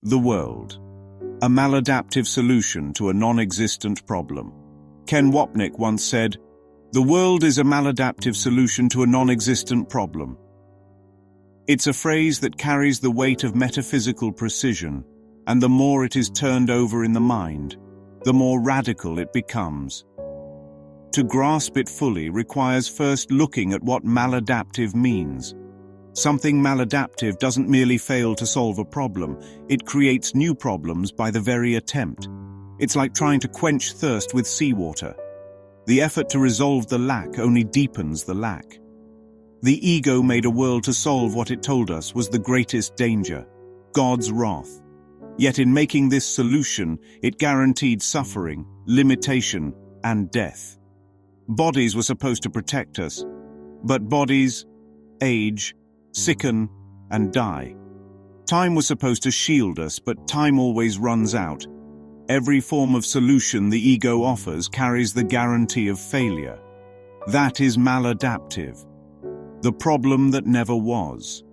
The world. A maladaptive solution to a non-existent problem. Ken Wapnick once said, "The world is a maladaptive solution to a non-existent problem." It's a phrase that carries the weight of metaphysical precision, and the more it is turned over in the mind, the more radical it becomes. To grasp it fully requires first looking at what maladaptive means. Something maladaptive doesn't merely fail to solve a problem, it creates new problems by the very attempt. It's like trying to quench thirst with seawater. The effort to resolve the lack only deepens the lack. The ego made a world to solve what it told us was the greatest danger, God's wrath. Yet in making this solution, it guaranteed suffering, limitation, and death. Bodies were supposed to protect us, but bodies age, sicken, and die. Time was supposed to shield us, but time always runs out. Every form of solution the ego offers carries the guarantee of failure. That is maladaptive, the problem that never was.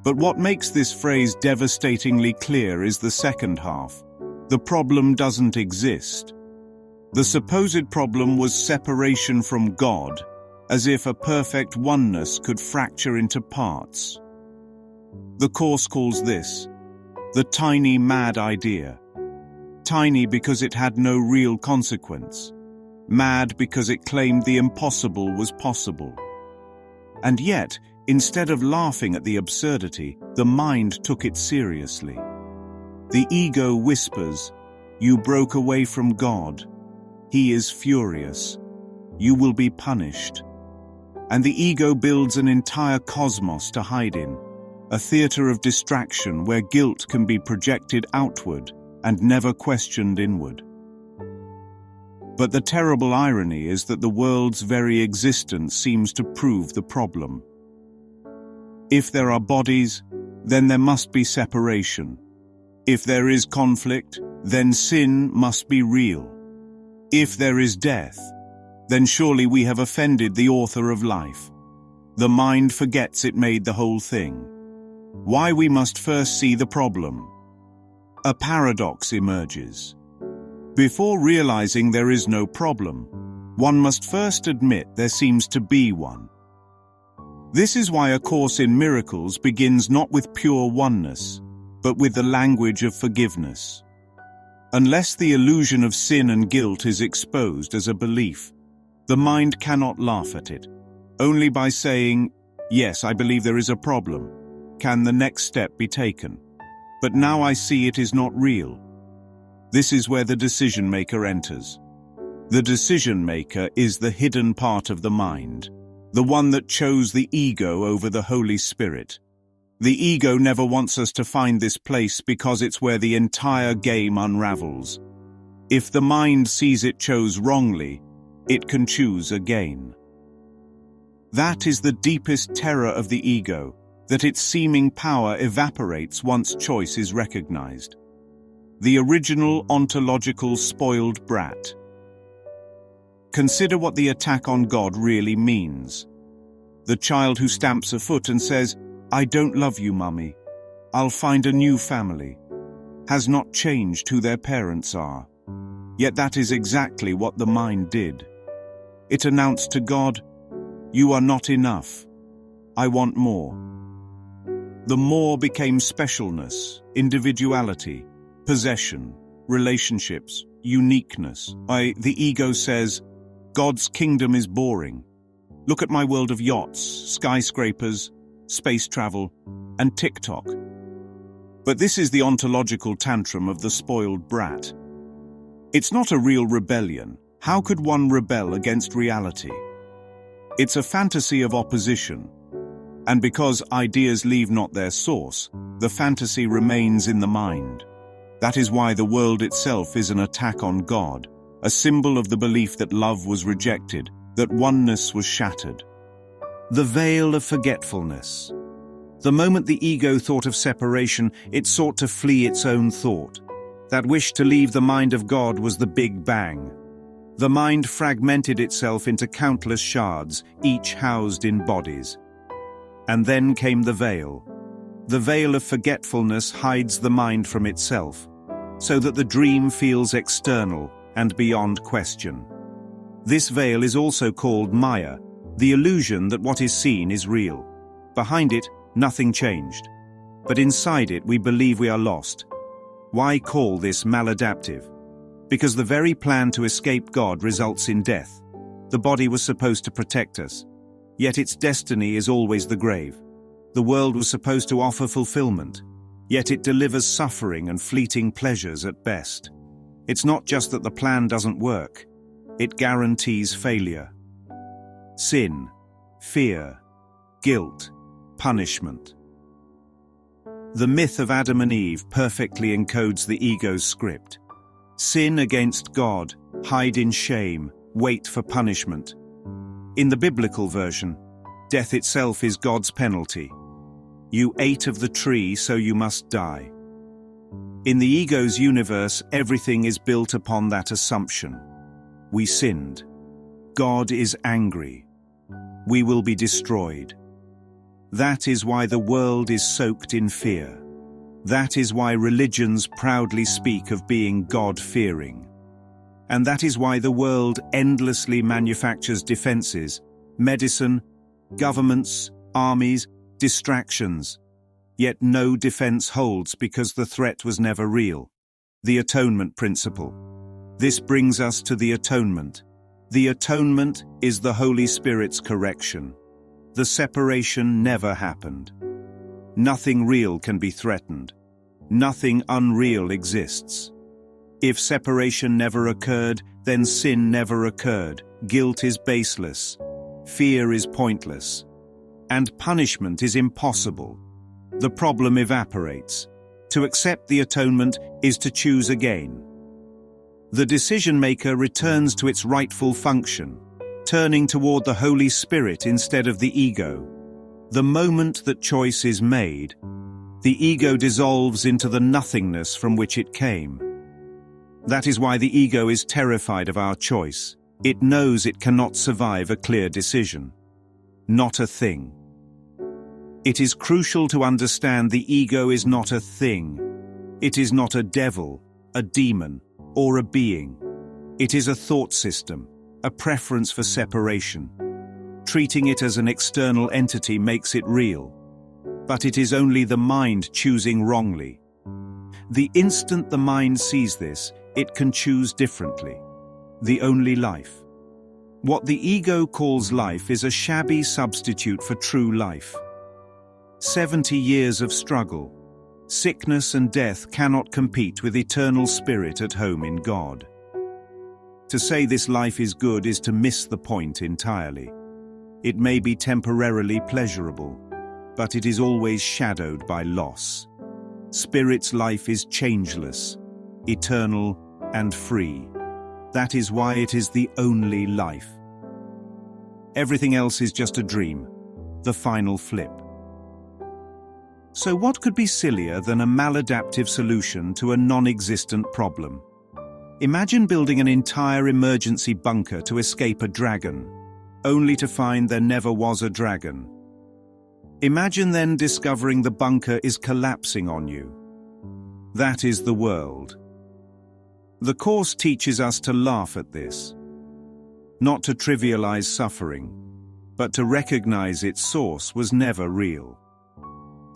But what makes this phrase devastatingly clear is the second half. The problem doesn't exist. The supposed problem was separation from God, as if a perfect oneness could fracture into parts. The Course calls this the tiny mad idea. Tiny because it had no real consequence. Mad because it claimed the impossible was possible. And yet, instead of laughing at the absurdity, the mind took it seriously. The ego whispers, "You broke away from God. He is furious. You will be punished." And the ego builds an entire cosmos to hide in, a theater of distraction where guilt can be projected outward and never questioned inward. But the terrible irony is that the world's very existence seems to prove the problem. If there are bodies, then there must be separation. If there is conflict, then sin must be real. If there is death, then surely we have offended the author of life. The mind forgets it made the whole thing. Why we must first see the problem. A paradox emerges. Before realizing there is no problem, one must first admit there seems to be one. This is why A Course in Miracles begins not with pure oneness, but with the language of forgiveness. Unless the illusion of sin and guilt is exposed as a belief, the mind cannot laugh at it. Only by saying, "Yes, I believe there is a problem," can the next step be taken. But now I see it is not real. This is where the decision maker enters. The decision maker is the hidden part of the mind, the one that chose the ego over the Holy Spirit. The ego never wants us to find this place because it's where the entire game unravels. If the mind sees it chose wrongly, it can choose again. That is the deepest terror of the ego, that its seeming power evaporates once choice is recognized. The original ontological spoiled brat. Consider what the attack on God really means. The child who stamps a foot and says, "I don't love you, Mummy. I'll find a new family," has not changed who their parents are. Yet that is exactly what the mind did. It announced to God, "You are not enough. I want more." The more became specialness, individuality, possession, relationships, uniqueness. The ego says, "God's kingdom is boring. Look at my world of yachts, skyscrapers, space travel, and TikTok." But this is the ontological tantrum of the spoiled brat. It's not a real rebellion. How could one rebel against reality? It's a fantasy of opposition. And because ideas leave not their source, the fantasy remains in the mind. That is why the world itself is an attack on God, a symbol of the belief that love was rejected, that oneness was shattered. The veil of forgetfulness. The moment the ego thought of separation, it sought to flee its own thought. That wish to leave the mind of God was the Big Bang. The mind fragmented itself into countless shards, each housed in bodies. And then came the veil. The veil of forgetfulness hides the mind from itself, so that the dream feels external and beyond question. This veil is also called Maya, the illusion that what is seen is real. Behind it, nothing changed. But inside it, we believe we are lost. Why call this maladaptive? Because the very plan to escape God results in death. The body was supposed to protect us, yet its destiny is always the grave. The world was supposed to offer fulfillment, yet it delivers suffering and fleeting pleasures at best. It's not just that the plan doesn't work, it guarantees failure. Sin, fear, guilt, punishment. The myth of Adam and Eve perfectly encodes the ego's script. Sin against God, hide in shame, wait for punishment. In the biblical version, death itself is God's penalty. You ate of the tree, so you must die. In the ego's universe, everything is built upon that assumption. We sinned. God is angry. We will be destroyed. That is why the world is soaked in fear. That is why religions proudly speak of being God-fearing. And that is why the world endlessly manufactures defenses, medicine, governments, armies, distractions. Yet no defense holds because the threat was never real. The atonement principle. This brings us to the atonement. The atonement is the Holy Spirit's correction. The separation never happened. Nothing real can be threatened. Nothing unreal exists. If separation never occurred, then sin never occurred. Guilt is baseless. Fear is pointless. And punishment is impossible. The problem evaporates. To accept the atonement is to choose again. The decision-maker returns to its rightful function, turning toward the Holy Spirit instead of the ego. The moment that choice is made, the ego dissolves into the nothingness from which it came. That is why the ego is terrified of our choice. It knows it cannot survive a clear decision. Not a thing. It is crucial to understand the ego is not a thing. It is not a devil, a demon, or a being. It is a thought system, a preference for separation. Treating it as an external entity makes it real. But it is only the mind choosing wrongly. The instant the mind sees this, it can choose differently. The only life. What the ego calls life is a shabby substitute for true life. 70 years of struggle. Sickness and death cannot compete with eternal spirit at home in God. To say this life is good is to miss the point entirely. It may be temporarily pleasurable, but it is always shadowed by loss. Spirit's life is changeless, eternal, and free. That is why it is the only life. Everything else is just a dream, the final flip. So what could be sillier than a maladaptive solution to a non-existent problem? Imagine building an entire emergency bunker to escape a dragon, only to find there never was a dragon. Imagine then discovering the bunker is collapsing on you. That is the world. The Course teaches us to laugh at this, not to trivialize suffering, but to recognize its source was never real.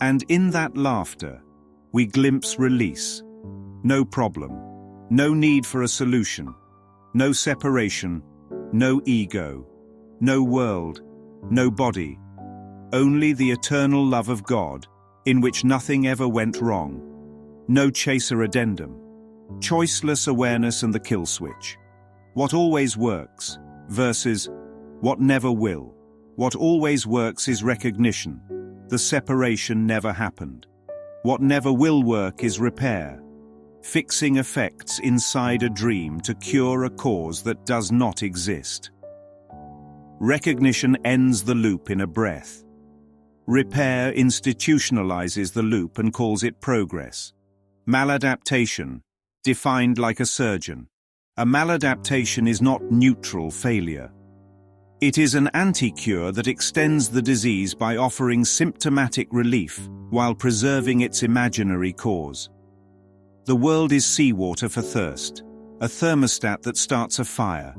And in that laughter, we glimpse release. No problem, no need for a solution, no separation, no ego, no world, no body, only the eternal love of God, in which nothing ever went wrong, no chaser addendum, choiceless awareness and the kill switch. What always works versus what never will. What always works is recognition. The separation never happened. What never will work is repair, fixing effects inside a dream to cure a cause that does not exist. Recognition ends the loop in a breath. Repair institutionalizes the loop and calls it progress. Maladaptation, defined like a surgeon. A maladaptation is not neutral failure. It is an anti-cure that extends the disease by offering symptomatic relief while preserving its imaginary cause. The world is seawater for thirst, a thermostat that starts a fire,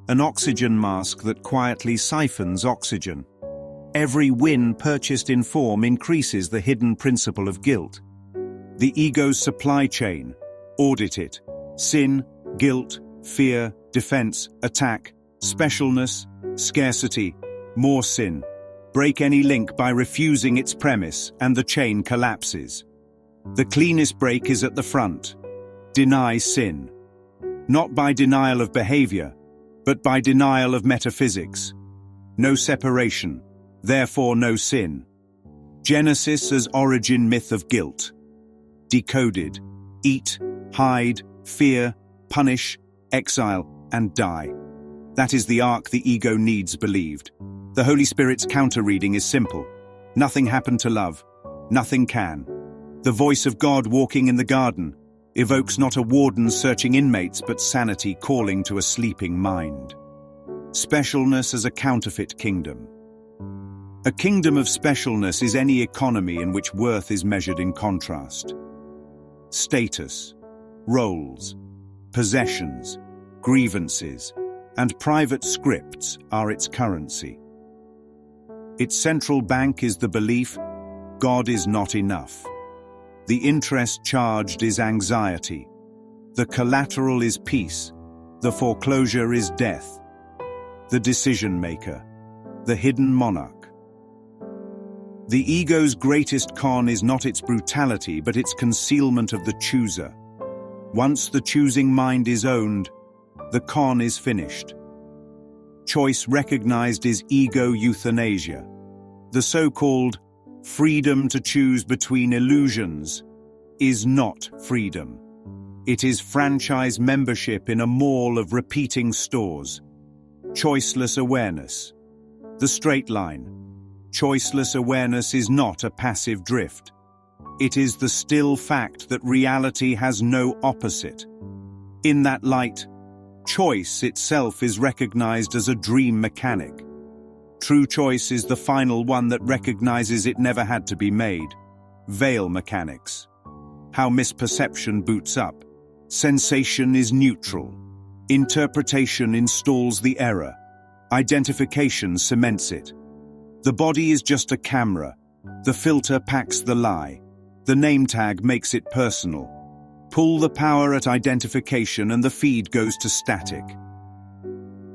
an oxygen mask that quietly siphons oxygen. Every win purchased in form increases the hidden principle of guilt. The ego's supply chain. Audit it. Sin, guilt, fear, defense, attack, specialness, scarcity, more sin. Break any link by refusing its premise, and the chain collapses. The cleanest break is at the front. Deny sin. Not by denial of behavior, but by denial of metaphysics. No separation, therefore no sin. Genesis as origin myth of guilt. Decoded. Eat, hide, fear, punish, exile, and die. That is the arc the ego needs believed. The Holy Spirit's counter-reading is simple. Nothing happened to love. Nothing can. The voice of God walking in the garden evokes not a warden searching inmates, but sanity calling to a sleeping mind. Specialness as a counterfeit kingdom. A kingdom of specialness is any economy in which worth is measured in contrast. Status, roles, possessions, grievances, and private scripts are its currency. Its central bank is the belief God is not enough. The interest charged is anxiety. The collateral is peace. The foreclosure is death. The decision maker, the hidden monarch. The ego's greatest con is not its brutality, but its concealment of the chooser. Once the choosing mind is owned, the con is finished. Choice recognized is ego euthanasia. The so-called freedom to choose between illusions is not freedom. It is franchise membership in a mall of repeating stores. Choiceless awareness. The straight line. Choiceless awareness is not a passive drift. It is the still fact that reality has no opposite. In that light, choice itself is recognized as a dream mechanic. True choice is the final one that recognizes it never had to be made. Veil mechanics. How misperception boots up. Sensation is neutral. Interpretation installs the error. Identification cements it. The body is just a camera. The filter packs the lie. The name tag makes it personal. Pull the power at identification and the feed goes to static.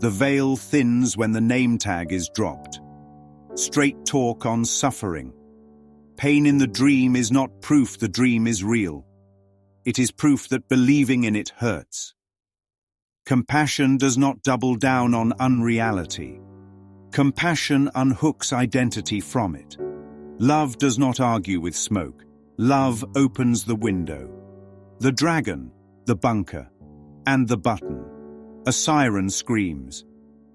The veil thins when the name tag is dropped. Straight talk on suffering. Pain in the dream is not proof the dream is real. It is proof that believing in it hurts. Compassion does not double down on unreality. Compassion unhooks identity from it. Love does not argue with smoke. Love opens the window. The dragon, the bunker, and the button. A siren screams.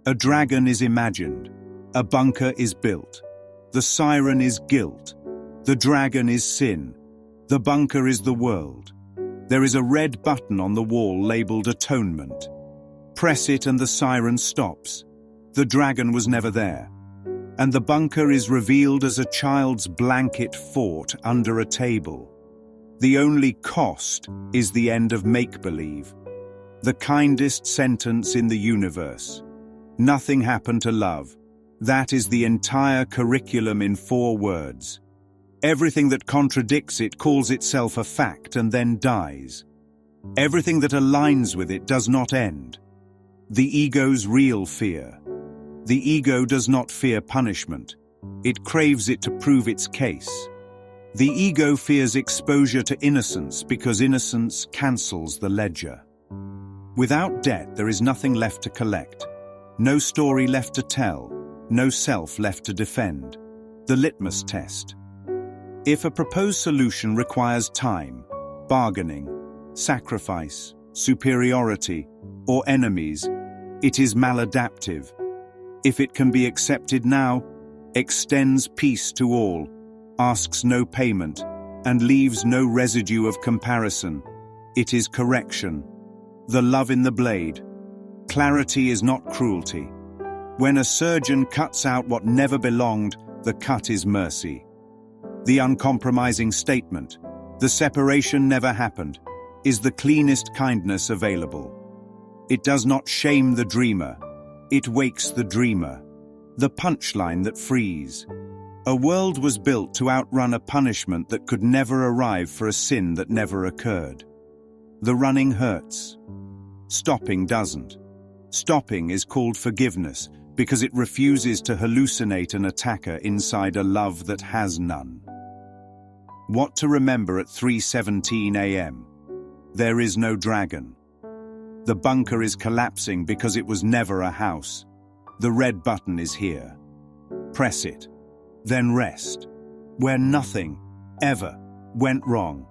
A dragon is imagined. A bunker is built. The siren is guilt. The dragon is sin. The bunker is the world. There is a red button on the wall labeled atonement. Press it and the siren stops. The dragon was never there. And the bunker is revealed as a child's blanket fort under a table. The only cost is the end of make-believe. The kindest sentence in the universe. Nothing happened to love. That is the entire curriculum in 4 words. Everything that contradicts it calls itself a fact and then dies. Everything that aligns with it does not end. The ego's real fear. The ego does not fear punishment. It craves it to prove its case. The ego fears exposure to innocence because innocence cancels the ledger. Without debt, there is nothing left to collect. No story left to tell. No self left to defend. The litmus test. If a proposed solution requires time, bargaining, sacrifice, superiority, or enemies, it is maladaptive. If it can be accepted now, extends peace to all, asks no payment, and leaves no residue of comparison, it is correction. The love in the blade. Clarity is not cruelty. When a surgeon cuts out what never belonged, the cut is mercy. The uncompromising statement, "The separation never happened," is the cleanest kindness available. It does not shame the dreamer, it wakes the dreamer. The punchline that frees. A world was built to outrun a punishment that could never arrive for a sin that never occurred. The running hurts. Stopping doesn't. Stopping is called forgiveness because it refuses to hallucinate an attacker inside a love that has none. What to remember at 3:17 a.m. There is no dragon. The bunker is collapsing because it was never a house. The red button is here. Press it. Then rest. Where nothing, ever, went wrong.